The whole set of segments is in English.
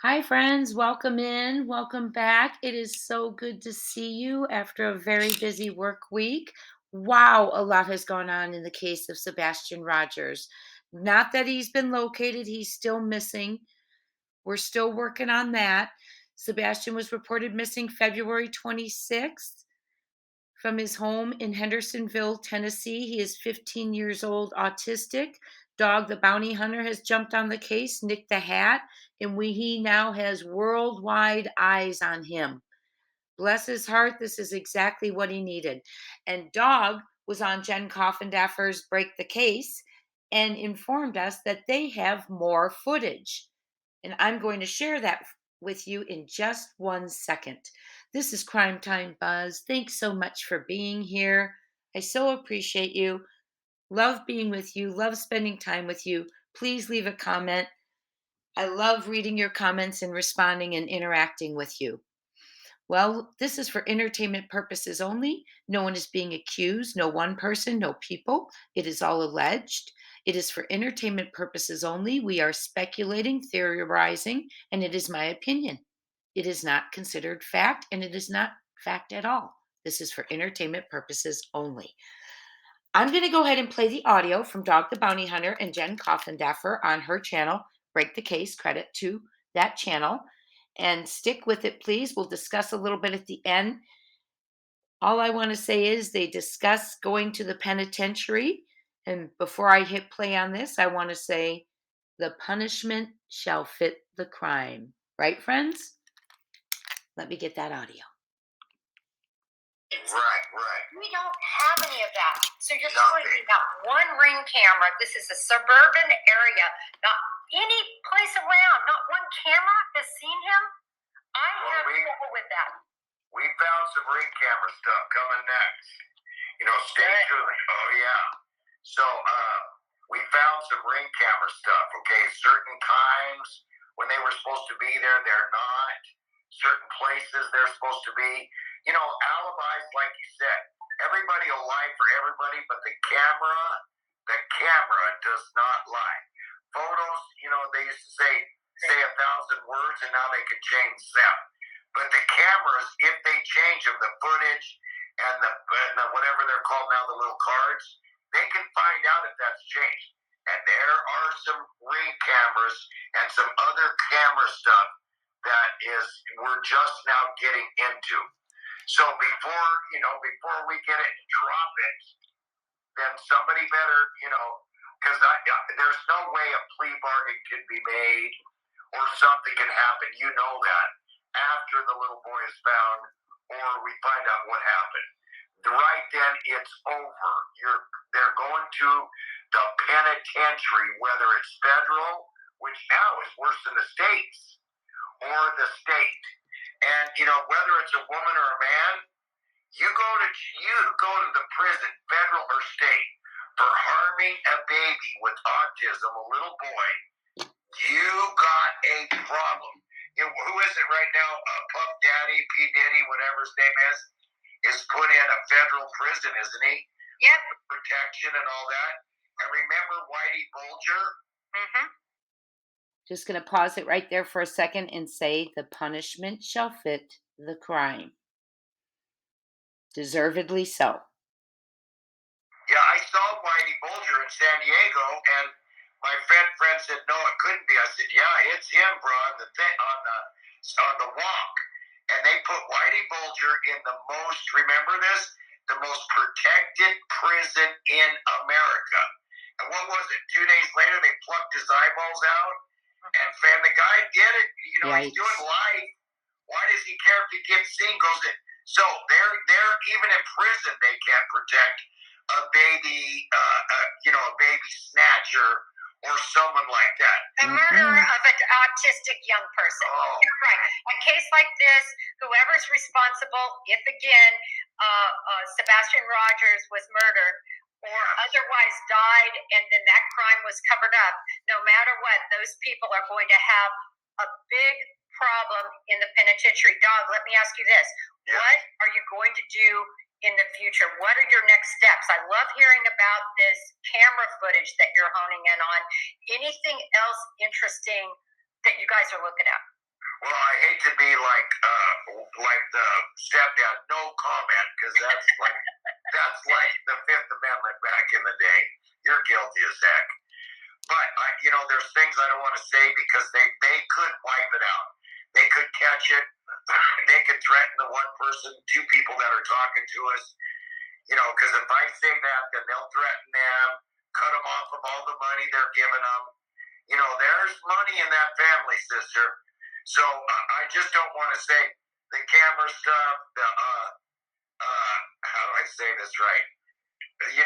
Hi, friends. Welcome in. Welcome back. It is so good to see you after a very busy work week. Wow, a lot has gone on in the case of Sebastian Rogers. Not that he's been located, he's still missing. We're still working on that. Sebastian was reported missing February 26th from his home in Hendersonville, Tennessee. He is 15 years old, autistic. Dog the Bounty Hunter has jumped on the case, Nik the Hat, and he now has worldwide eyes on him. Bless his heart, this is exactly what he needed. And Dog was on Jen Coffindaffer's Break the Case and informed us that they have more footage. And I'm going to share that with you in just 1 second. This is Crime Time Buzz. Thanks so much for being here. I so appreciate you. Love being with you. Love spending time with you. Please leave a comment. I love reading your comments and responding and interacting with you. Well, this is for entertainment purposes only. No one is being accused, no one person, no people. It is all alleged. It is for entertainment purposes only. We are speculating, theorizing, and it is my opinion. It is not considered fact, and it is not fact at all. This is for entertainment purposes only. I'm going to go ahead and play the audio from Dog the Bounty Hunter and Jen Coffindaffer on her channel, Break the Case. Credit to that channel. And stick with it, please. We'll discuss a little bit at the end. All I want to say is they discuss going to the penitentiary. And before I hit play on this, I want to say the punishment shall fit the crime. Right, friends? Let me get that audio. Right. We don't have any of that. So you're telling me not one ring camera. This is a suburban area. Not any place around. Not one camera has seen him. I have trouble with that. We found some ring camera stuff coming next. Stay tuned. Oh yeah. So we found some ring camera stuff. Okay, certain times when they were supposed to be there, they're not. Certain places they're supposed to be. Alibis, like you said, everybody will lie for everybody, but the camera does not lie. Photos, they used to say 1,000 words, and now they can change them. But the cameras, if they change them, the footage and the whatever they're called now, the little cards, they can find out if that's changed. And there are some ring cameras and some other camera stuff that we're just now getting into. So before we get it and drop it, then somebody better, because there's no way a plea bargain can be made or something can happen. You know that after the little boy is found or we find out what happened. Right then, it's over. They're going to the penitentiary, whether it's federal, which now is worse than the states, or the state. And whether it's a woman or a man, you go to the prison, federal or state, for harming a baby with autism, a little boy. You got a problem. Who is it right now? Puff Daddy, P Diddy, whatever his name is put in a federal prison, isn't he? Yep. Protection and all that. And remember Whitey Bulger? Mm-hmm. Just going to pause it right there for a second and say the punishment shall fit the crime. Deservedly so. Yeah, I saw Whitey Bulger in San Diego, and my friend said, no, it couldn't be. I said, yeah, it's him, bro, on the walk. And they put Whitey Bulger in remember this? The most protected prison in America. And what was it? 2 days later, they plucked his eyeballs out. And the guy did it. He's doing life. Why does he care if he gets seen? Goes in. So they're even in prison, they can't protect a baby, a baby snatcher or someone like that. The murderer of an autistic young person. Oh. You're right. A case like this, whoever's responsible, if again Sebastian Rogers was murdered or otherwise died and then that crime was covered up, no matter what, those people are going to have a big problem in the penitentiary. Dog, let me ask you this. Yeah. What are you going to do in the future? What are your next steps? I love hearing about this camera footage that you're honing in on. Anything else interesting that you guys are looking at? Well, I hate to be like the stepdad, no comment, because that's like the Fifth Amendment back in the day. You're guilty as heck. But there's things I don't want to say because they could wipe it out. They could catch it. They could threaten the one person, two people that are talking to us. Because if I say that, then they'll threaten them, cut them off of all the money they're giving them. There's money in that family, sister. So I just don't want to say the camera stuff. How do I say this right? The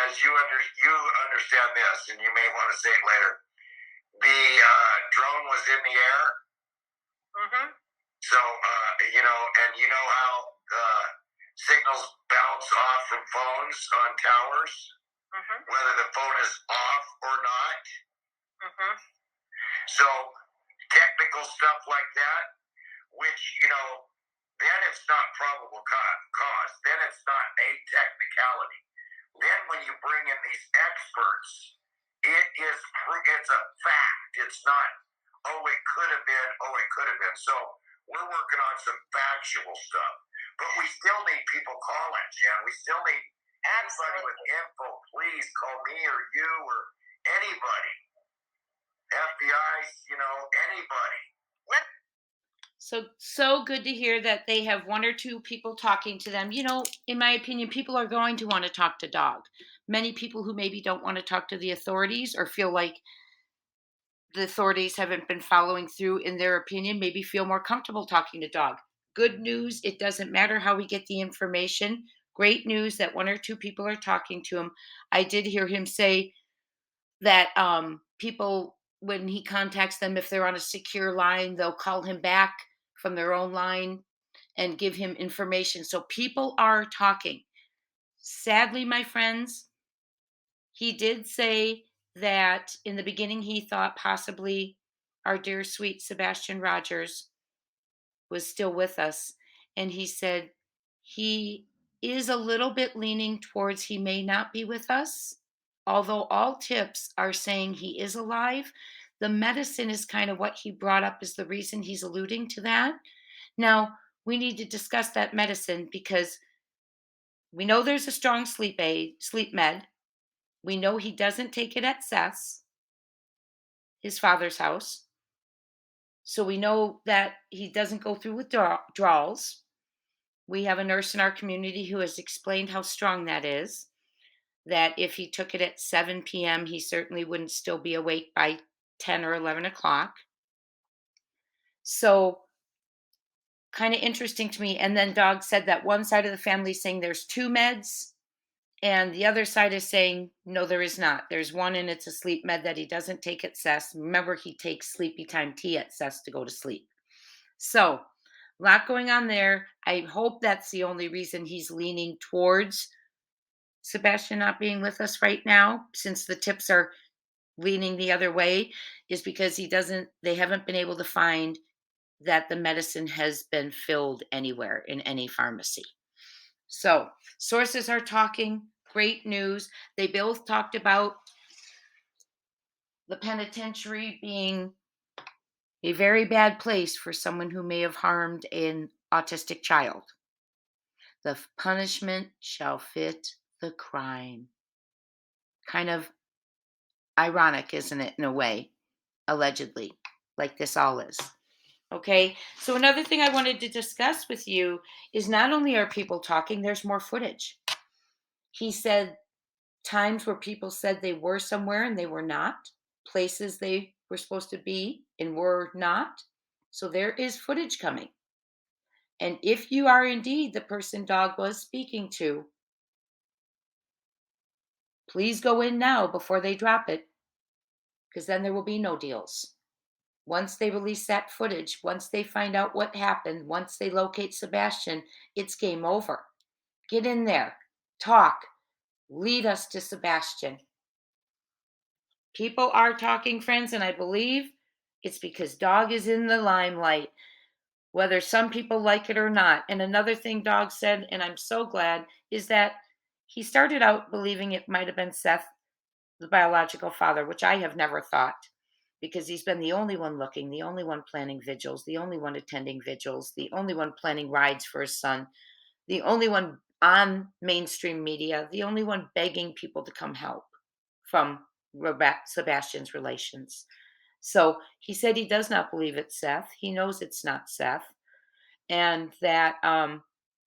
as you understand this, and you may want to say it later. The drone was in the air. Mm-hmm. So and you know how signals bounce off from phones on towers, whether the phone is off or not. So technical stuff like that, which then it's not probable cause. Then it's not a technicality. Then when you bring in these experts, it's a fact. It's not, oh, it could have been, oh, it could have been. So we're working on some factual stuff. But we still need people calling, Jen. We still need anybody with info. Please call me or you or anybody. FBI, anybody. So good to hear that they have one or two people talking to them. In my opinion, people are going to want to talk to dog. Many people who maybe don't want to talk to the authorities or feel like the authorities haven't been following through in their opinion, maybe feel more comfortable talking to dog. Good news, it doesn't matter how we get the information. Great news that one or two people are talking to him. I did hear him say that people, when he contacts them, if they're on a secure line, they'll call him back from their own line and give him information. So people are talking. Sadly, my friends, he did say that in the beginning he thought possibly our dear sweet Sebastian Rogers was still with us. And he said he is a little bit leaning towards he may not be with us. Although all tips are saying he is alive, the medicine is kind of what he brought up as the reason he's alluding to that. Now, we need to discuss that medicine because we know there's a strong sleep med. We know he doesn't take it at Seth's, his father's house. So we know that he doesn't go through withdrawals. We have a nurse in our community who has explained how strong that is. That if he took it at 7 p.m., he certainly wouldn't still be awake by 10 or 11 o'clock. So kind of interesting to me. And then Dog said that one side of the family is saying there's two meds, and the other side is saying, no, there is not. There's one, and it's a sleep med that he doesn't take at CES. Remember, he takes sleepy time tea at CES to go to sleep. So, a lot going on there. I hope that's the only reason he's leaning towards Sebastian not being with us right now, since the tips are leaning the other way, is because they haven't been able to find that the medicine has been filled anywhere in any pharmacy. So, sources are talking. Great news. They both talked about the penitentiary being a very bad place for someone who may have harmed an autistic child. The punishment shall fit the crime. Kind of ironic, isn't it, in a way, allegedly, like this all is. Okay, so another thing I wanted to discuss with you is not only are people talking, there's more footage. He said times where people said they were somewhere and they were not, places they were supposed to be and were not. So there is footage coming. And if you are indeed the person Dog was speaking to, please go in now before they drop it, because then there will be no deals. Once they release that footage, once they find out what happened, once they locate Sebastian, it's game over. Get in there, talk, lead us to Sebastian. People are talking, friends, and I believe it's because Dog is in the limelight, whether some people like it or not. And another thing Dog said, and I'm so glad, is that he started out believing it might have been Seth, the biological father, which I have never thought. because he's been the only one looking, the only one planning vigils, the only one attending vigils, the only one planning rides for his son, the only one on mainstream media, the only one begging people to come help from Sebastian's relations. So he said he does not believe it's Seth. He knows it's not Seth, and that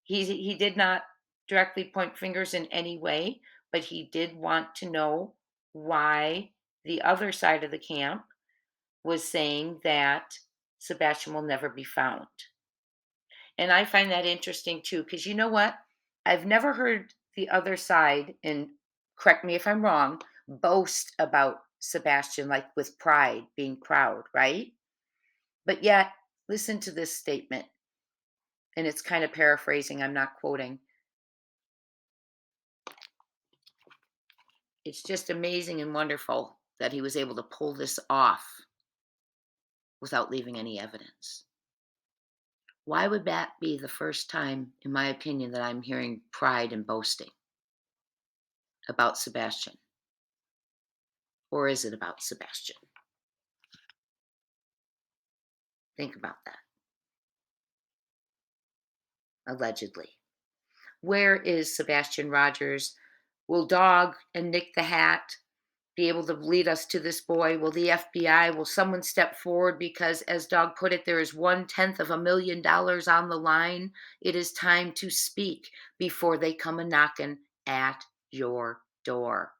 he did not directly point fingers in any way, but he did want to know why the other side of the camp was saying that Sebastian will never be found. And I find that interesting too, because you know what? I've never heard the other side, and correct me if I'm wrong, boast about Sebastian like with pride, being proud, right? But yet, listen to this statement, and it's kind of paraphrasing, I'm not quoting. It's just amazing and wonderful that he was able to pull this off without leaving any evidence. Why would that be the first time, in my opinion, that I'm hearing pride and boasting about Sebastian? Or is it about Sebastian? Think about that. Allegedly. Where is Sebastian Rogers? Will Dog and Nik the Hat be able to lead us to this boy? Will the FBI, will someone step forward? Because, as Dog put it, there is 1/10 of $1 million on the line. It is time to speak before they come a knocking at your door.